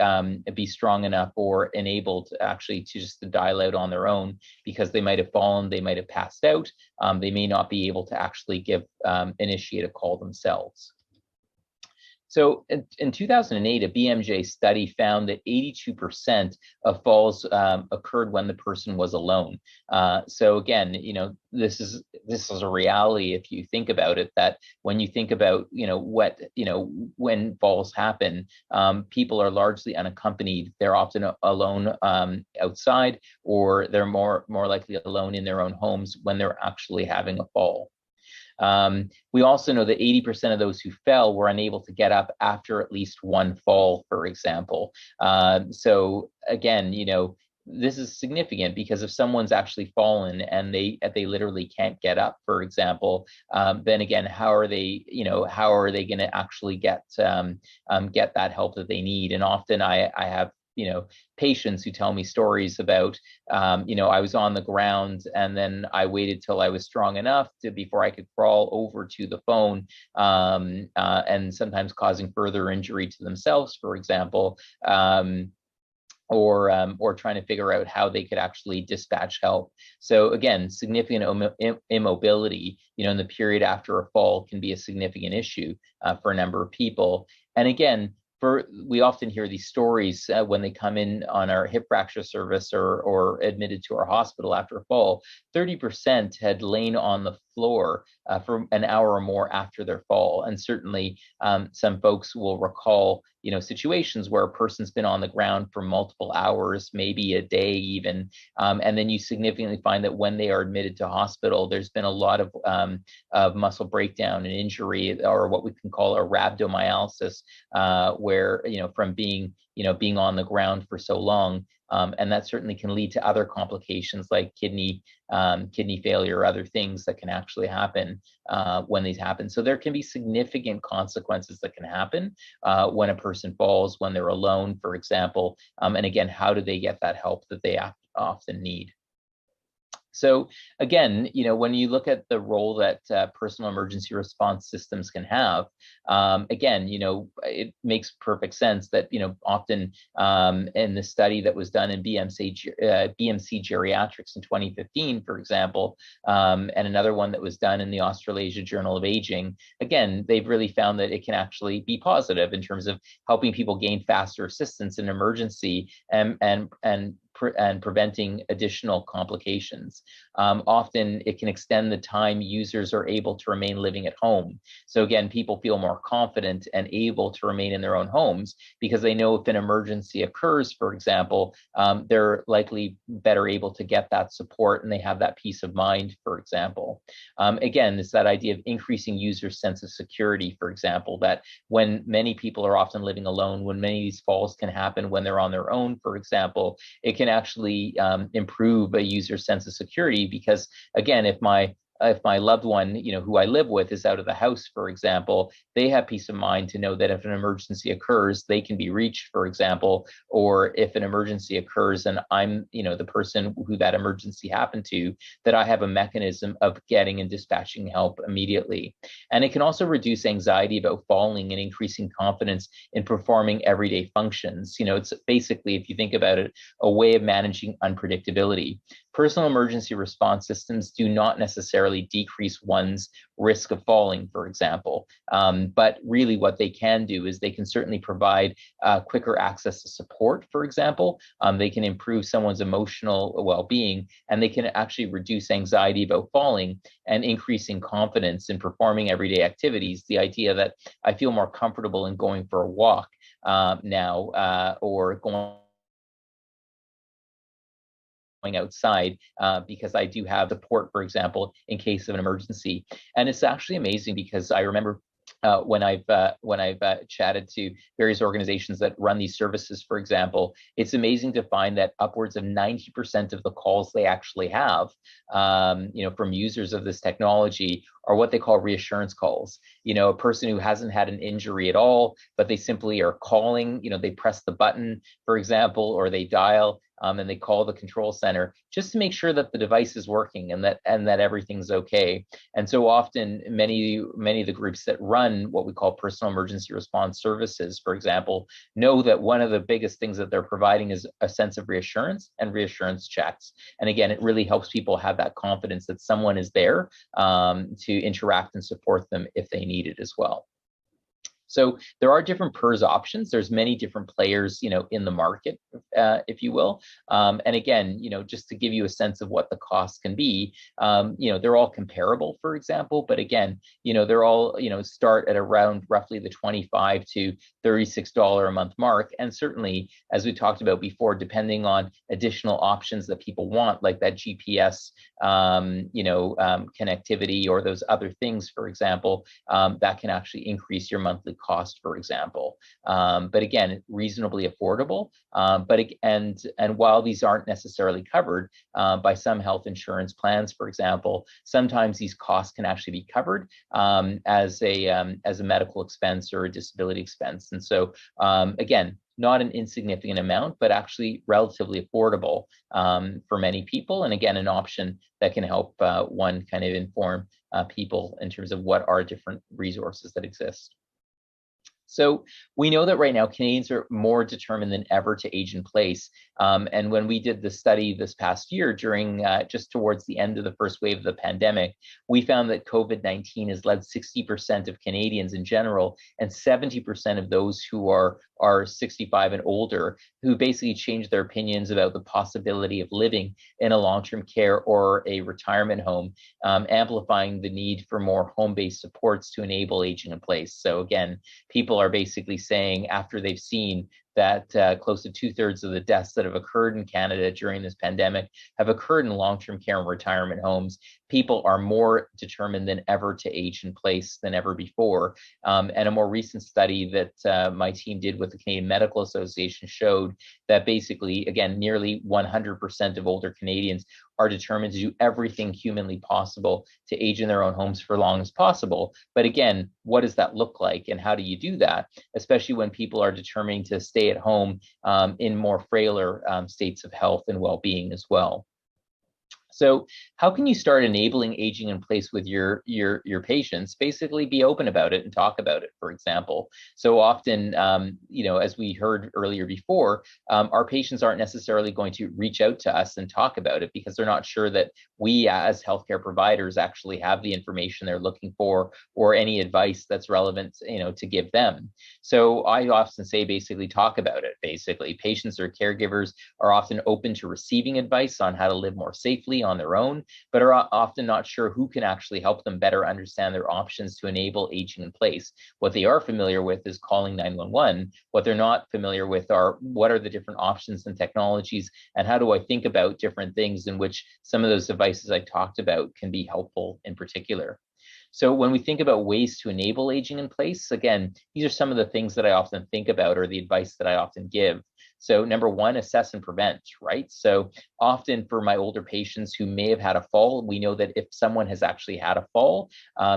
be strong enough or enabled actually to just dial out on their own because they might have fallen, they might have passed out, they may not be able to actually initiate a call themselves. So in 2008, a BMJ study found that 82% of falls occurred when the person was alone. So again, this is a reality if you think about it, that when you think about, when falls happen, people are largely unaccompanied. They're often alone outside, or they're more likely alone in their own homes when they're actually having a fall. We also know that 80% of those who fell were unable to get up after at least one fall, for example. So again, this is significant because if someone's actually fallen and they literally can't get up, for example, then again, how are they going to actually get that help that they need? And often I have patients who tell me stories about, I was on the ground and then I waited till I was strong enough before I could crawl over to the phone, and sometimes causing further injury to themselves, for example, or trying to figure out how they could actually dispatch help. So again, significant immobility, in the period after a fall can be a significant issue for a number of people. And again, we often hear these stories when they come in on our hip fracture service or admitted to our hospital after a fall. 30% had lain on the floor for an hour or more after their fall. And certainly some folks will recall, situations where a person's been on the ground for multiple hours, maybe a day even, and then you significantly find that when they are admitted to hospital, there's been a lot of muscle breakdown and injury, or what we can call a rhabdomyolysis, where, from being on the ground for so long. And that certainly can lead to other complications like kidney failure or other things that can actually happen when these happen. So there can be significant consequences that can happen when a person falls, when they're alone, for example. And again, how do they get that help that they often need? So again, when you look at the role that personal emergency response systems can have, again, it makes perfect sense that, often in the study that was done in BMC Geriatrics in 2015, for example, and another one that was done in the Australasia Journal of Aging, again, they've really found that it can actually be positive in terms of helping people gain faster assistance in emergency and preventing additional complications. Often it can extend the time users are able to remain living at home. So again, people feel more confident and able to remain in their own homes because they know if an emergency occurs, for example, they're likely better able to get that support and they have that peace of mind, for example. Again, it's that idea of increasing users' sense of security, for example, that when many people are often living alone, when many of these falls can happen when they're on their own, for example, it can actually improve a user's sense of security because, again, if my loved one, who I live with is out of the house, for example, they have peace of mind to know that if an emergency occurs, they can be reached, for example, or if an emergency occurs and I'm, the person who that emergency happened to, that I have a mechanism of getting and dispatching help immediately. And it can also reduce anxiety about falling and increasing confidence in performing everyday functions. It's basically, if you think about it, a way of managing unpredictability. Personal emergency response systems do not necessarily decrease one's risk of falling, for example. But really what they can do is they can certainly provide quicker access to support, for example. They can improve someone's emotional well-being, and they can actually reduce anxiety about falling and increasing confidence in performing everyday activities. The idea that I feel more comfortable in going for a walk now or going outside because I do have support, for example, in case of an emergency. And it's actually amazing because I remember when I've chatted to various organizations that run these services, for example, it's amazing to find that upwards of 90% of the calls they actually have, from users of this technology are what they call reassurance calls. A person who hasn't had an injury at all, but they simply are calling, they press the button, for example, or they dial and they call the control center just to make sure that the device is working and that everything's okay. And so often many of the groups that run what we call personal emergency response services, for example, know that one of the biggest things that they're providing is a sense of reassurance and reassurance checks. And again, it really helps people have that confidence that someone is there to interact and support them if they need it as well. So there are different PERS options. There's many different players, in the market, if you will. And again, just to give you a sense of what the costs can be, they're all comparable, for example. But again, they're all, start at around roughly the $25 to $36 a month mark. And certainly, as we talked about before, depending on additional options that people want, like that GPS, connectivity or those other things, for example, that can actually increase your monthly cost, for example. But again, reasonably affordable. And while these aren't necessarily covered by some health insurance plans, for example, sometimes these costs can actually be covered as a medical expense or a disability expense. And so again, not an insignificant amount, but actually relatively affordable for many people. And again, an option that can help one kind of inform people in terms of what are different resources that exist. So we know that right now Canadians are more determined than ever to age in place. And when we did the study this past year during just towards the end of the first wave of the pandemic, we found that COVID-19 has led 60% of Canadians in general and 70% of those who are 65 and older who basically changed their opinions about the possibility of living in a long-term care or a retirement home, amplifying the need for more home-based supports to enable aging in place. So again, people are basically saying after they've seen that close to 2/3 of the deaths that have occurred in Canada during this pandemic have occurred in long-term care and retirement homes, people are more determined than ever to age in place than ever before. And a more recent study that my team did with the Canadian Medical Association showed that basically, again, nearly 100% of older Canadians are determined to do everything humanly possible to age in their own homes for as long as possible. But again, what does that look like and how do you do that, especially when people are determining to stay at home in more frailer states of health and well-being as well? So how can you start enabling aging in place with your patients? Basically, be open about it and talk about it, for example. So often, as we heard earlier before, our patients aren't necessarily going to reach out to us and talk about it because they're not sure that we as healthcare providers actually have the information they're looking for or any advice that's relevant, to give them. So I often say basically talk about it. Basically, patients or caregivers are often open to receiving advice on how to live more safely on their own, but are often not sure who can actually help them better understand their options to enable aging in place. What they are familiar with is calling 911. What they're not familiar with are what are the different options and technologies, and how do I think about different things in which some of those devices I talked about can be helpful in particular. So when we think about ways to enable aging in place, again, these are some of the things that I often think about or the advice that I often give. So number one, assess and prevent, right? So often for my older patients who may have had a fall, we know that if someone has actually had a fall,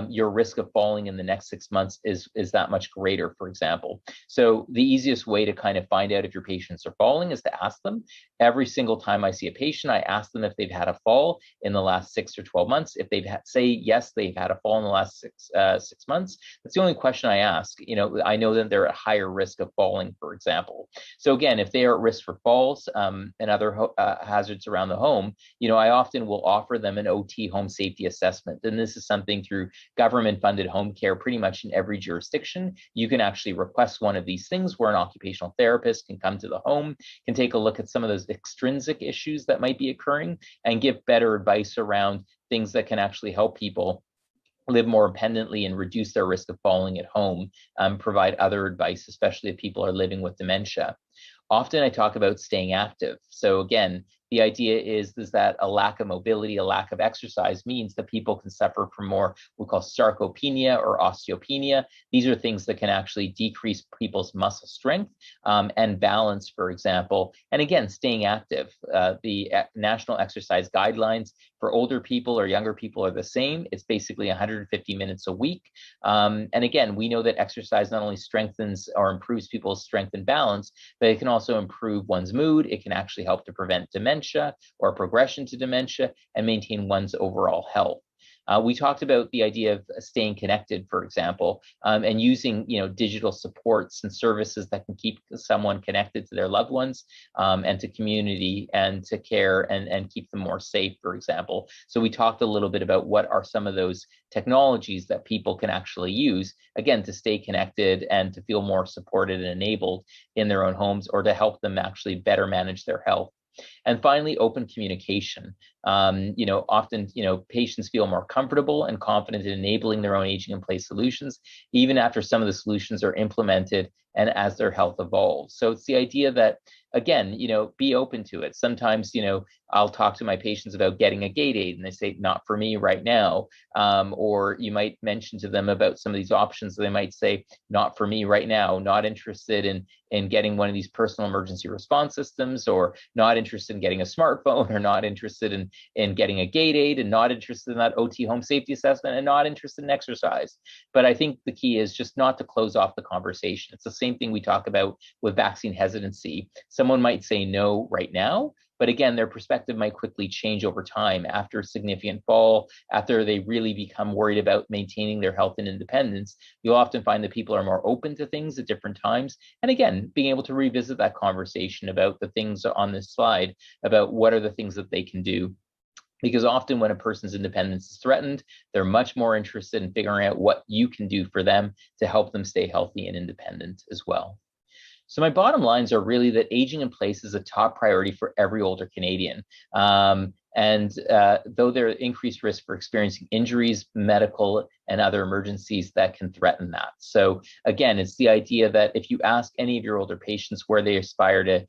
your risk of falling in the next 6 months is that much greater, for example. So the easiest way to kind of find out if your patients are falling is to ask them. Every single time I see a patient, I ask them if they've had a fall in the last 6 or 12 months. If they've say yes, they've had a fall in the last six months, that's the only question I ask. I know that they're at higher risk of falling, for example. So again, if they are at risk for falls and other hazards around the home, I often will offer them an OT home safety assessment. And this is something through government-funded home care pretty much in every jurisdiction. You can actually request one of these things where an occupational therapist can come to the home, can take a look at some of those extrinsic issues that might be occurring and give better advice around things that can actually help people live more independently and reduce their risk of falling at home, provide other advice, especially if people are living with dementia. Often I talk about staying active. So again, the idea is that a lack of mobility, a lack of exercise means that people can suffer from more we call sarcopenia or osteopenia. These are things that can actually decrease people's muscle strength and balance, for example. And again, staying active. The National Exercise Guidelines for older people or younger people are the same. It's basically 150 minutes a week. And again, we know that exercise not only strengthens or improves people's strength and balance, but it can also improve one's mood. It can actually help to prevent dementia or progression to dementia and maintain one's overall health. We talked about the idea of staying connected, for example, and using digital supports and services that can keep someone connected to their loved ones and to community and to care and keep them more safe, for example. So we talked a little bit about what are some of those technologies that people can actually use, again, to stay connected and to feel more supported and enabled in their own homes or to help them actually better manage their health. And finally, open communication. Often, patients feel more comfortable and confident in enabling their own aging in place solutions, even after some of the solutions are implemented and as their health evolves. So it's the idea that, again, be open to it. Sometimes, I'll talk to my patients about getting a gait aid and they say, not for me right now. Or you might mention to them about some of these options. They might say, not for me right now, not interested in getting one of these personal emergency response systems, or not interested in getting a smartphone, or not interested in getting a gait aid, and not interested in that OT home safety assessment, and not interested in exercise. But I think the key is just not to close off the conversation. It's the same thing we talk about with vaccine hesitancy. Someone might say no right now, But again, their perspective might quickly change over time after a significant fall, after they really become worried about maintaining their health and independence. You'll often find that people are more open to things at different times. And again, being able to revisit that conversation about the things on this slide, about what are the things that they can do. Because often when a person's independence is threatened, they're much more interested in figuring out what you can do for them to help them stay healthy and independent as well. So my bottom lines are really that aging in place is a top priority for every older Canadian. Though there are increased risk for experiencing injuries, medical, and other emergencies that can threaten that. So again, it's the idea that if you ask any of your older patients where they aspire to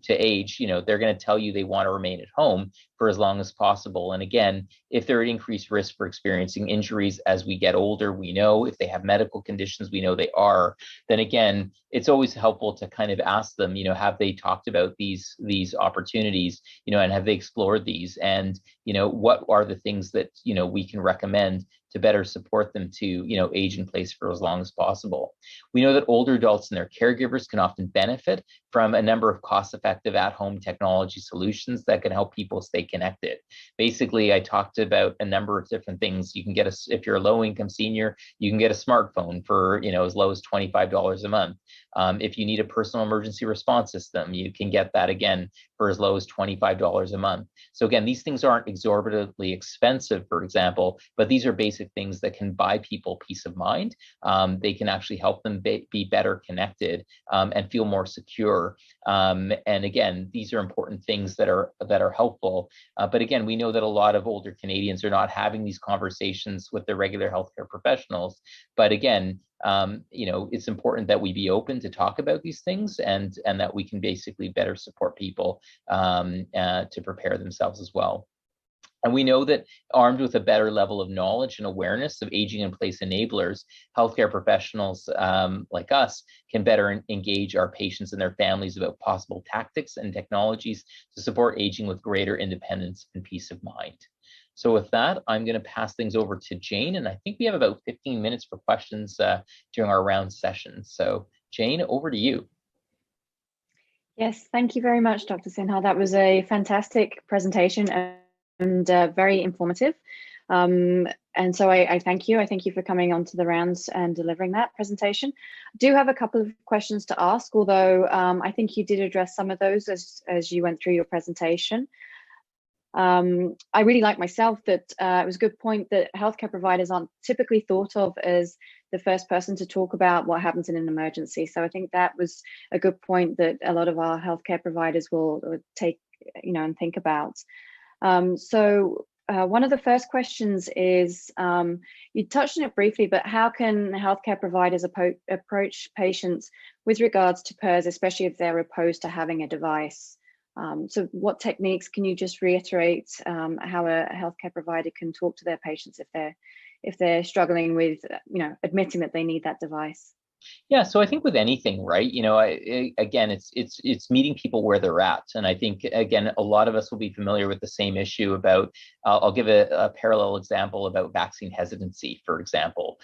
age, they're going to tell you they want to remain at home for as long as possible. And again, if they're at increased risk for experiencing injuries as we get older, we know if they have medical conditions, we know they are, then again, it's always helpful to kind of ask them, have they talked about these opportunities, and have they explored these? And, what are the things that, we can recommend to better support them to, age in place for as long as possible. We know that older adults and their caregivers can often benefit from a number of cost-effective at-home technology solutions that can help people stay connected. Basically, I talked about a number of different things. You can get if you're a low-income senior, you can get a smartphone for, as low as $25 a month. If you need a personal emergency response system, you can get that again for as low as $25 a month. So again, these things aren't exorbitantly expensive, for example, but these are basic things that can buy people peace of mind. They can actually help them be better connected and feel more secure. And again, these are important things that are helpful. But again, we know that a lot of older Canadians are not having these conversations with their regular healthcare professionals. But again, it's important that we be open to talk about these things and that we can basically better support people to prepare themselves as well. And we know that armed with a better level of knowledge and awareness of aging in place enablers, healthcare professionals like us can better engage our patients and their families about possible tactics and technologies to support aging with greater independence and peace of mind. So with that, I'm going to pass things over to Jane, and I think we have about 15 minutes for questions during our round session. So Jane, over to you. Yes, thank you very much, Dr. Sinha. That was a fantastic presentation and very informative. And so I thank you. I thank you for coming onto the rounds and delivering that presentation. I do have a couple of questions to ask, although I think you did address some of those as you went through your presentation. I really like myself that it was a good point that healthcare providers aren't typically thought of as the first person to talk about what happens in an emergency. So I think that was a good point that a lot of our healthcare providers will take, and think about. One of the first questions is, you touched on it briefly, but how can healthcare providers approach patients with regards to PERS, especially if they're opposed to having a device? So what techniques, can you just reiterate how a healthcare provider can talk to their patients if they're struggling with, admitting that they need that device? Yeah, so I think with anything, right? Again, it's meeting people where they're at, and I think again, a lot of us will be familiar with the same issue about. I'll give a parallel example about vaccine hesitancy, for example.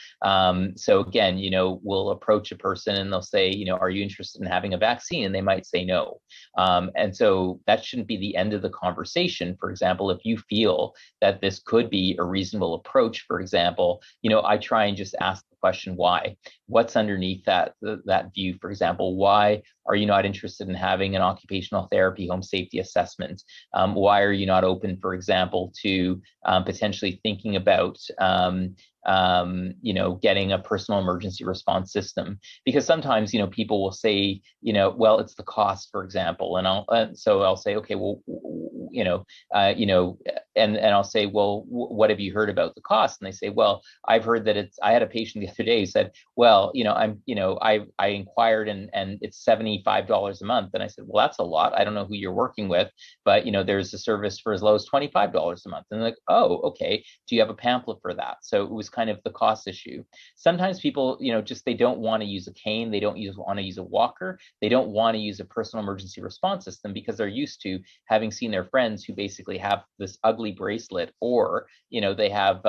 So again, we'll approach a person and they'll say, are you interested in having a vaccine? And they might say no. And so that shouldn't be the end of the conversation. For example, if you feel that this could be a reasonable approach, for example, I try and just ask the question, why? What's underneath that view? For example, why are you not interested in having an occupational therapy home safety assessment? Why are you not open, for example, to potentially thinking about getting a personal emergency response system? Because sometimes, people will say, well, it's the cost, for example, and I'll say, okay, well, and I'll say, well, what have you heard about the cost? And they say, well, I've heard that I had a patient the other day who said, well, I inquired and it's $75 a month. And I said, well, that's a lot. I don't know who you're working with, but, there's a service for as low as $25 a month. And they're like, oh, okay. Do you have a pamphlet for that? So it was kind of the cost issue. Sometimes people, they don't want to use a cane. They don't want to use a walker. They don't want to use a personal emergency response system because they're used to having seen their friends who basically have this ugly bracelet, or, they have,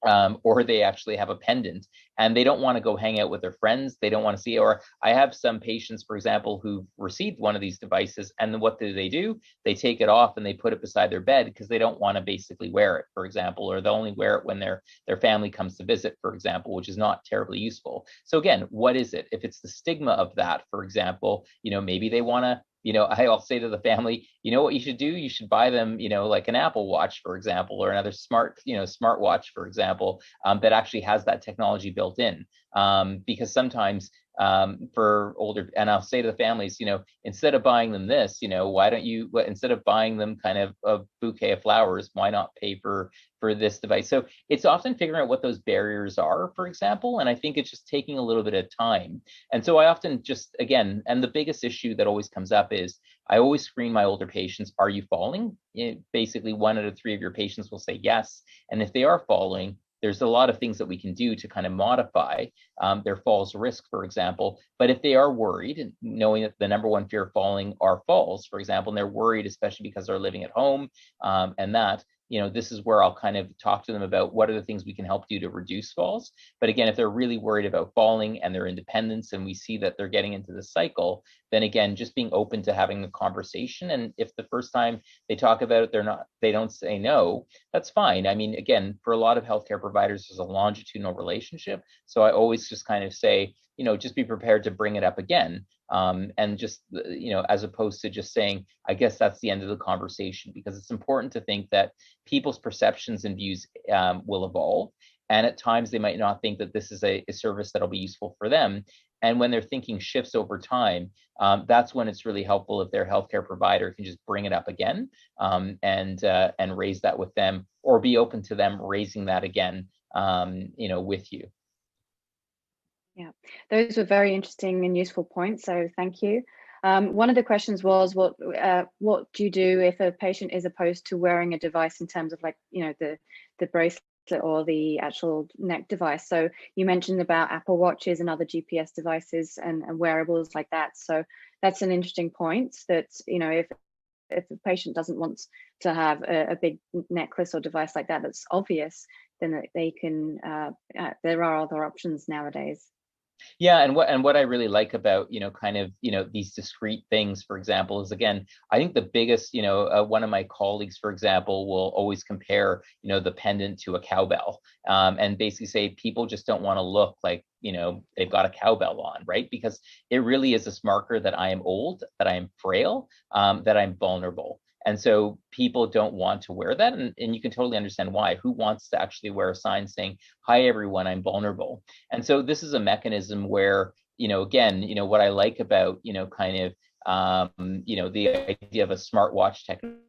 or they actually have a pendant and they don't want to go hang out with their friends. They don't want to see, or I have some patients, for example, who've received one of these devices, and then what do? They take it off and they put it beside their bed because they don't want to basically wear it, for example, or they'll only wear it when their family comes to visit, for example, which is not terribly useful. So again, what is it? If it's the stigma of that, for example, maybe they want to, I'll say to the family, what you should do? You should buy them, like an Apple Watch, for example, or another smartwatch, for example, that actually has that technology built in. Because sometimes for older, and I'll say to the families, instead of buying them this, why don't you, instead of buying them kind of a bouquet of flowers, why not pay for this device? So it's often figuring out what those barriers are, for example, and I think it's just taking a little bit of time. And so I often just, again, and the biggest issue that always comes up is I always screen my older patients, are you falling? Basically, 1 out of 3 of your patients will say yes. And if they are falling, there's a lot of things that we can do to kind of modify their falls risk, for example. But if they are worried, knowing that the number one fear of falling are falls, for example, and they're worried, especially because they're living at home, and that, this is where I'll kind of talk to them about what are the things we can help do to reduce falls. But again, if they're really worried about falling and their independence, and we see that they're getting into the cycle, then again, just being open to having the conversation. And if the first time they talk about it, they don't say no, that's fine. I mean, again, for a lot of healthcare providers, there's a longitudinal relationship. So I always just kind of say, just be prepared to bring it up again. And just, as opposed to just saying, I guess that's the end of the conversation, because it's important to think that people's perceptions and views will evolve. And at times they might not think that this is a service that'll be useful for them. And when their thinking shifts over time, that's when it's really helpful if their healthcare provider can just bring it up again, and raise that with them, or be open to them raising that again, with you. Yeah, those were very interesting and useful points. So thank you. One of the questions was, what do you do if a patient is opposed to wearing a device in terms of, like, the bracelet or the actual neck device? So you mentioned about Apple Watches and other GPS devices and wearables like that. So that's an interesting point, that if the patient doesn't want to have a big necklace or device like that that's obvious, then they can there are other options nowadays. Yeah, and what I really like about these discrete things, for example, is, again, I think the biggest, one of my colleagues, for example, will always compare the pendant to a cowbell, and basically say people just don't want to look like they've got a cowbell on, right? Because it really is this marker that I am old, that I am frail, that I'm vulnerable. And so people don't want to wear that. And you can totally understand why. Who wants to actually wear a sign saying, hi, everyone, I'm vulnerable? And so this is a mechanism where, again, what I like about, the idea of a smartwatch technology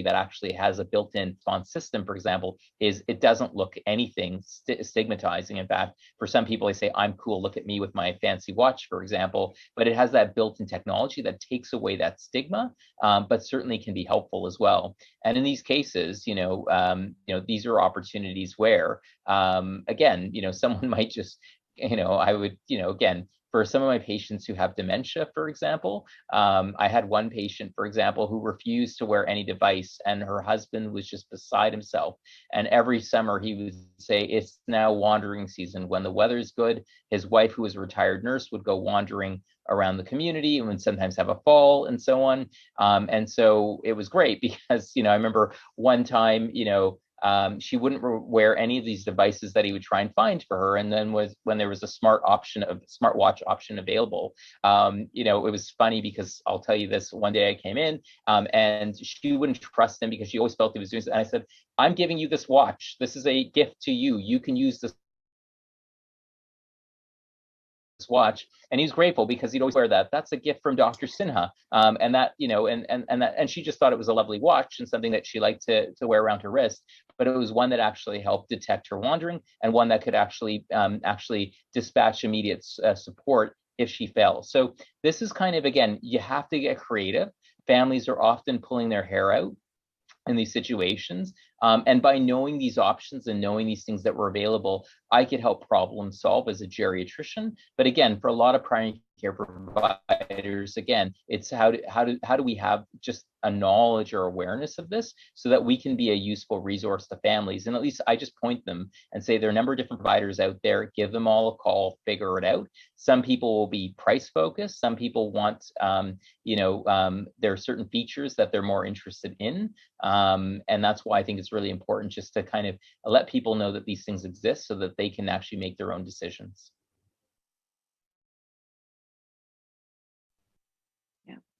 that actually has a built-in response system, for example, is it doesn't look anything stigmatizing. In fact, for some people, they say, I'm cool, look at me with my fancy watch, for example, but it has that built-in technology that takes away that stigma, but certainly can be helpful as well. And in these cases, these are opportunities where, again, someone might just, I would, again, for some of my patients who have dementia, for example, I had one patient, for example, who refused to wear any device, and her husband was just beside himself. And every summer he would say, it's now wandering season. When the weather's good, his wife, who was a retired nurse, would go wandering around the community and would sometimes have a fall and so on. And so it was great because, I remember one time, she wouldn't wear any of these devices that he would try and find for her. And then when there was a smartwatch option available, it was funny because I'll tell you this, one day I came in and she wouldn't trust him because she always felt he was doing this. And I said, I'm giving you this watch. This is a gift to you. You can use this watch. And he's grateful because he'd always wear that. That's a gift from Dr. Sinha. And that, and she just thought it was a lovely watch and something that she liked to wear around her wrist. But it was one that actually helped detect her wandering, and one that could actually dispatch immediate support if she fell. So this is kind of, again, you have to get creative. Families are often pulling their hair out in these situations. And by knowing these options and knowing these things that were available, I could help problem solve as a geriatrician. But again, for a lot of primary care providers. Again, it's how do we have just a knowledge or awareness of this so that we can be a useful resource to families. And at least I just point them and say there are a number of different providers out there, give them all a call, figure it out. Some people will be price focused. Some people want, there are certain features that they're more interested in. And that's why I think it's really important just to kind of let people know that these things exist so that they can actually make their own decisions.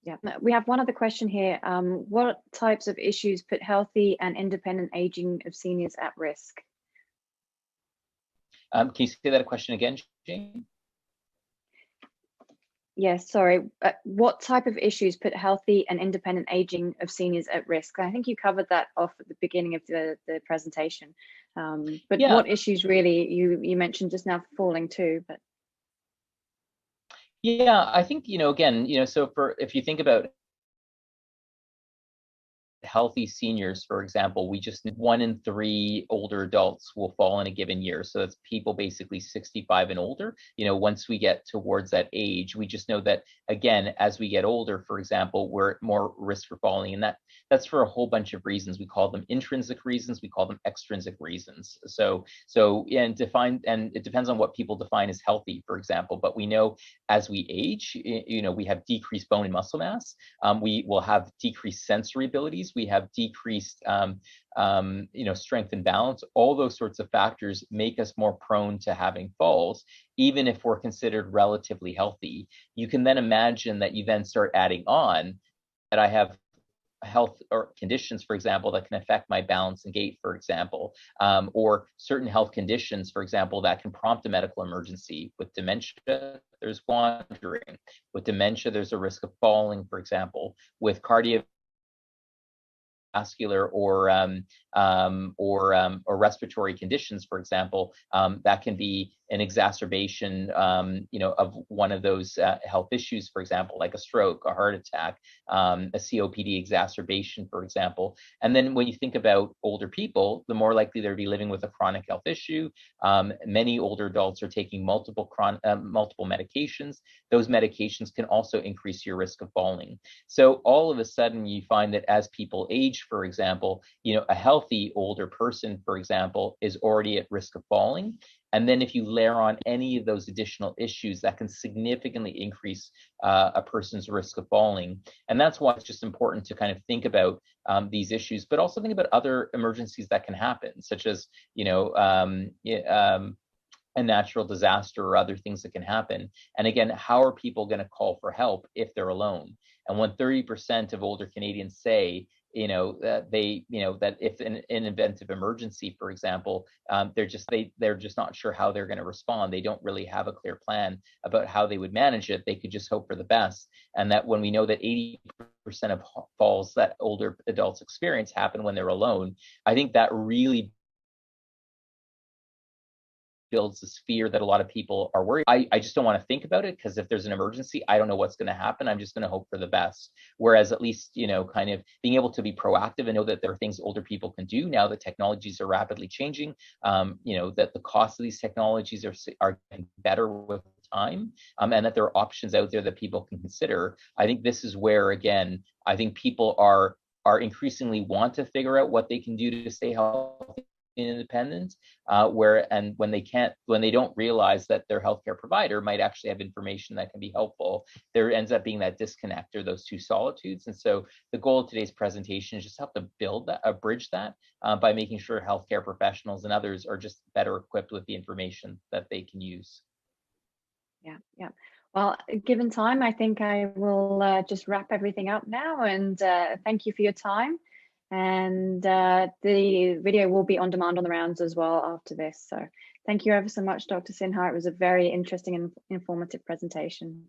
Yeah, we have one other question here. What types of issues put healthy and independent aging of seniors at risk? Can you say that question again, Jane? Yes, sorry. What type of issues put healthy and independent aging of seniors at risk? I think you covered that off at the beginning of the presentation. But yeah. What issues really, you mentioned just now falling too, but. Yeah, I think, again, so if you think about healthy seniors, for example, we just 1 in 3 older adults will fall in a given year. So that's people basically 65 and older. Once we get towards that age, we just know that, again, as we get older, for example, we're at more risk for falling. And that's for a whole bunch of reasons. We call them intrinsic reasons. We call them extrinsic reasons. And it depends on what people define as healthy, for example. But we know as we age, we have decreased bone and muscle mass. We will have decreased sensory abilities. We have decreased strength and balance. All those sorts of factors make us more prone to having falls, even if we're considered relatively healthy. You can then imagine that you then start adding on that I have health or conditions, for example, that can affect my balance and gait, for example, or certain health conditions, for example, that can prompt a medical emergency. With dementia, there's wandering. With dementia, there's a risk of falling, for example. With cardiovascular or respiratory conditions, for example, that can be an exacerbation, of one of those health issues, for example, like a stroke, a heart attack, a COPD exacerbation, for example. And then when you think about older people, the more likely they'll be living with a chronic health issue. Many older adults are taking multiple medications. Those medications can also increase your risk of falling. So all of a sudden, you find that as people age, for example, a healthy older person, for example, is already at risk of falling. And then if you layer on any of those additional issues, that can significantly increase a person's risk of falling. And that's why it's just important to kind of think about these issues, but also think about other emergencies that can happen, such as, a natural disaster or other things that can happen. And again, how are people going to call for help if they're alone? And when 30% of older Canadians say, that that if an event of emergency, for example, they're just not sure how they're going to respond. They don't really have a clear plan about how they would manage it. They could just hope for the best. And that when we know that 80% of falls that older adults experience happen when they're alone, I think that really builds this fear that a lot of people are worried. I just don't want to think about it, because if there's an emergency, I don't know what's going to happen. I'm just going to hope for the best. Whereas at least, kind of being able to be proactive and know that there are things older people can do now that technologies are rapidly changing, that the cost of these technologies are getting better with time, and that there are options out there that people can consider. I think this is where, again, I think people are increasingly want to figure out what they can do to stay healthy independent, when they don't realize that their healthcare provider might actually have information that can be helpful, there ends up being that disconnect or those two solitudes. And so the goal of today's presentation is just help to build that, bridge that, by making sure healthcare professionals and others are just better equipped with the information that they can use. Yeah. Well, given time, I think I will just wrap everything up now, and thank you for your time. And the video will be on demand on the rounds as well after this. So thank you ever so much, Dr. Sinha. It was a very interesting and informative presentation.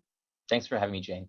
Thanks for having me, Jane.